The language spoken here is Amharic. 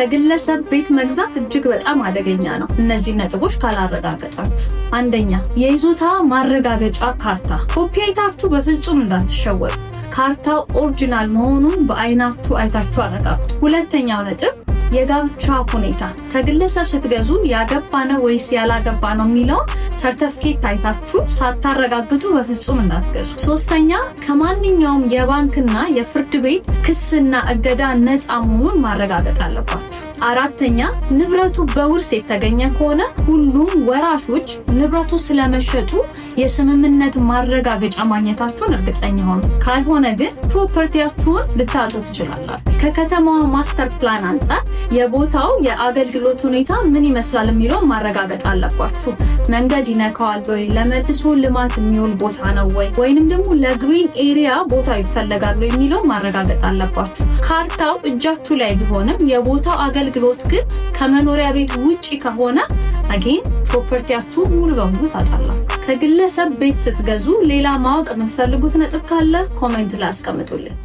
ከግለሰብ ቤት መግዛት እጅግ በጣም አደገኛ ነው እነዚህ ነጥቦች ካላረጋገጣችሁ። አንደኛ፣ የይዞታ ማረጋገጫ ካርታ። ኮፒ አይታችሁ በፍጹም እንዳትሸወዱ። ካርታው ኦሪጂናል መሆኑን በአይናችሁ አይታችሁ አረጋግጡ። ሁለተኛው ነጥብ፣ የጋብቻ ሁኔታ። ከግለሰብ ስትገዙ ያገባ ነው ወይስ ያላገባ ነው የሚለው ሰርተፊኬት አይታችሁ ሳታረጋግጡ በፍጹም እንዳትገዙ። ሶስተኛ፣ ከማንኛውም የባንክና የፍርድ ቤት ክስና እገዳ ነፃ መሆኑን ማረጋገጥ አለባችሁ። አራተኛ፣ ንብረቱ በውርስ የተገኘ ከሆነ ሁሉም ወራሾች ንብረቱ ስለመሸጡ የስምምነት ማረጋገጫ ማግኘታችሁን እርግጠኛ ሆኑ። ካልሆነ ግን ፕሮፐርቲያችሁን ልታጡ ትችላላችሁ። ከከተማዋ ማስተር ፕላን አንጻር የቦታው የአገልግሎት ሁኔታ ምን ይመስላል የሚለው ማረጋገጥ አለባችሁ። መንገድ ይነካዋል ወይ? ለመልሶ ልማት የሚውል ቦታ ነው ወይ? ወይንም ደግሞ ለግሪን ኤሪያ ቦታ ይፈለጋል ወይ የሚለው ማረጋገጥ አለባችሁ። ካርታው እጃችሁ ላይ ቢሆንም የቦታው አገልግሎት ግን ከመኖሪያ ቤት ውጪ ከሆነ አጌን ፕሮፐርቲያችሁ ሙሉ በሙሉ ታጣላችሁ። ከግለሰብ ቤት ስትገዙ ሌላ ማወቅ የምትፈልጉት ነጥብ ካለ ኮሜንት ላይ አስቀምጡልን።